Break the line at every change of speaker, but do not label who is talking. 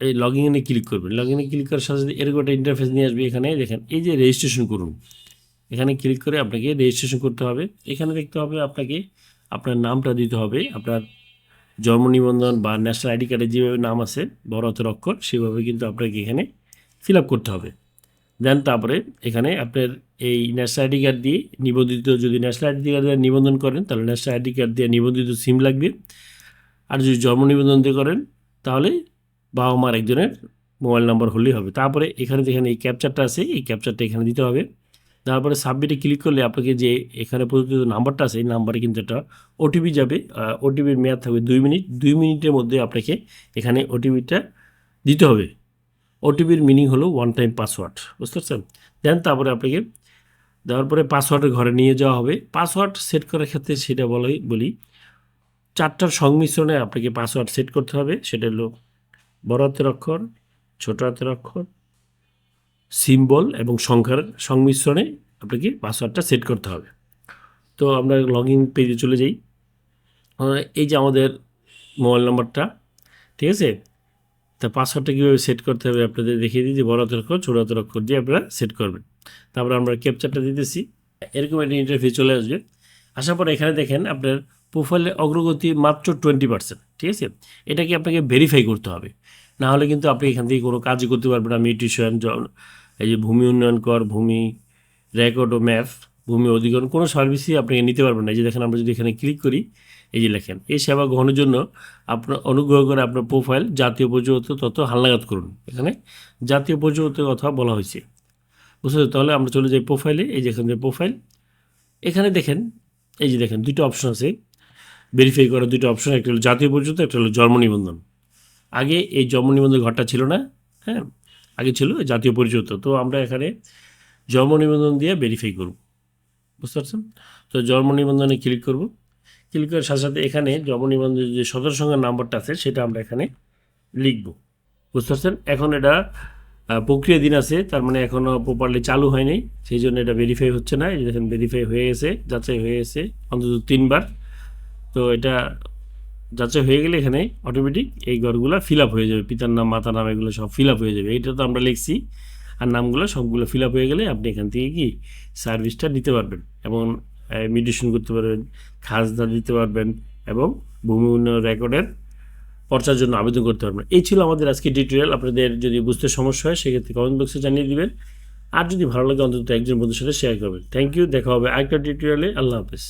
এই লগইন এ ক্লিক করবেন। লগইন এ ক্লিক করার সাথে সাথে এরকম একটা ইন্টারফেস নিয়ে আসবে। এখানে দেখেন এই যে রেজিস্ট্রেশন করুন, এখানে ক্লিক করে আপনাকে রেজিস্ট্রেশন করতে হবে। এখানে দেখতে হবে আপনাকে আপনার নামটা দিতে হবে, আপনার জন্ম নিবন্ধন বা ন্যাশনাল আইডি কার্ডে যেভাবে নাম আছে বড় হাতের অক্ষর সেভাবে কিন্তু আপনাকে এখানে ফিল আপ করতে হবে। দেন তারপরে এখানে আপনার এই ন্যাশনাল আইডি কার্ড দিয়ে নিবন্ধিত, যদি ন্যাশনাল আইডি কার্ড দিয়ে নিবন্ধন করেন তাহলে ন্যাশনাল আইডি কার্ড দিয়ে নিবন্ধিত সিম লাগবে। আর যদি জন্ম নিবন্ধন দিয়ে করেন তাহলে বাবা মার একজনের মোবাইল নাম্বার হলেই হবে। তারপরে এখানে যেখানে এই ক্যাপচারটা আছে এই ক্যাপচারটা এখানে দিতে হবে। তারপরে সাবমিটে ক্লিক করলে আপনাকে যে এখানে প্রদত্ত নাম্বারটা আছে এই নাম্বারে কিন্তু একটা ওটিপি যাবে। ওটিপির মেয়াদ থাকবে 2 মিনিট। 2 মিনিটের মধ্যে আপনাকে এখানে ওটিপিটা দিতে হবে। ওটিপির মিনিং হলো ওয়ান টাইম পাসওয়ার্ড, বুঝতে পারছেন? দেন তারপরে আপনাকে দেওয়ার পরে পাসওয়ার্ডের ঘরে নিয়ে যাওয়া হবে। পাসওয়ার্ড সেট করার ক্ষেত্রে সেটা বলি 4টার সংমিশ্রণে আপনাকে পাসওয়ার্ড সেট করতে হবে। সেটা হলো বড় হাতের অক্ষর, ছোট হাতের অক্ষর, সিম্বল এবং সংখ্যার সংমিশ্রণে আপনাকে পাসওয়ার্ডটা সেট করতে হবে। তো আমরা লগ ইন পেজে চলে যাই। এই যে আমাদের মোবাইল নাম্বারটা, ঠিক আছে? তা পাসওয়ার্ডটা কীভাবে সেট করতে হবে আপনাদের দেখিয়ে দিই, যে বড় হাতের অক্ষর ছোটো হাতের অক্ষর দিয়ে আপনারা সেট করবেন। তারপরে আমরা ক্যাপচারটা দিতেছি, এরকম একটা ইন্টারফেস চলে আসবে। আসার পর এখানে দেখেন আপনার প্রোফাইলের অগ্রগতি মাত্র 20%, ঠিক আছে? এটাকে আপনাকে ভেরিফাই করতে হবে, না হলে কিন্তু আপনি এখান থেকে কোনো কাজই করতে পারবেন না। মিউটেশন, এই যে ভূমি উন্নয়ন কর, ভূমি রেকর্ড ও ম্যাপ, ভূমি অধিগ্রহণ কোনো সার্ভিসই আপনাকে নিতে পারবেন না। এই যে দেখেন আমরা যদি এখানে ক্লিক করি, এই যে লেখেন এই সেবা গ্রহণের জন্য আপনার অনুগ্রহ করে আপনার প্রোফাইল জাতীয় প্রযুক্তি তথ্য হালনাগাদ করুন। এখানে জাতীয় প্রযুক্তির কথা বলা হয়েছে, বুঝতে পারছি? তাহলে আমরা চলে যাই প্রোফাইলে। এই যে এখানে প্রোফাইল, এখানে দেখেন এই যে দেখেন দুটো অপশন আছে ভেরিফাই করার, দুটো অপশন, একটা হলো জাতীয় পরিচয়, একটা হলো জন্ম নিবন্ধন। আগে এই জন্ম নিবন্ধন ঘরটা ছিল না, হ্যাঁ, আগে ছিল জাতীয় পরিচয়। তো আমরা এখানে জন্ম নিবন্ধন দিয়ে ভেরিফাই করব, বুঝতে পারছেন? তো জন্ম নিবন্ধনে ক্লিক করব। ক্লিক করার সাথে সাথে এখানে জন্ম নিবন্ধনের যে সদর সংখ্যার নাম্বারটা আছে সেটা আমরা এখানে লিখব, বুঝতে পারছেন? এখন এটা প্রক্রিয়াধীন আছে, তার মানে এখনও প্রপারলি চালু হয়নি, সেই জন্য এটা ভেরিফাই হচ্ছে না। এই দেখেন ভেরিফাই হয়ে গেছে, যাচাই হয়ে গেছে অন্তত 3বার। তো এটা যাচাই হয়ে গেলে এখানে অটোমেটিক এই ঘরগুলো ফিল আপ হয়ে যাবে, পিতার নাম, মাতার নাম, এগুলো সব ফিল আপ হয়ে যাবে। এইটা তো আমরা লিখছি, আর নামগুলো সবগুলো ফিল আপ হয়ে গেলে আপনি এখান থেকে কি সার্ভিসটা নিতে পারবেন এবং মিউটেশন করতে পারবেন, খাজনা দিতে পারবেন এবং ভূমি উন্নয়ন রেকর্ডের পর্চার জন্য আবেদন করতে পারবেন। এই ছিল আমাদের আজকে টিউটোরিয়াল। আপনাদের যদি বুঝতে সমস্যা হয় সেক্ষেত্রে কমেন্ট বক্সে জানিয়ে দিবেন, আর যদি ভালো লাগে অন্তত একজন বন্ধুর সাথে শেয়ার করবেন। থ্যাংক ইউ, দেখা হবে আরেকটা টিউটোরিয়ালে। আল্লাহ হাফেজ।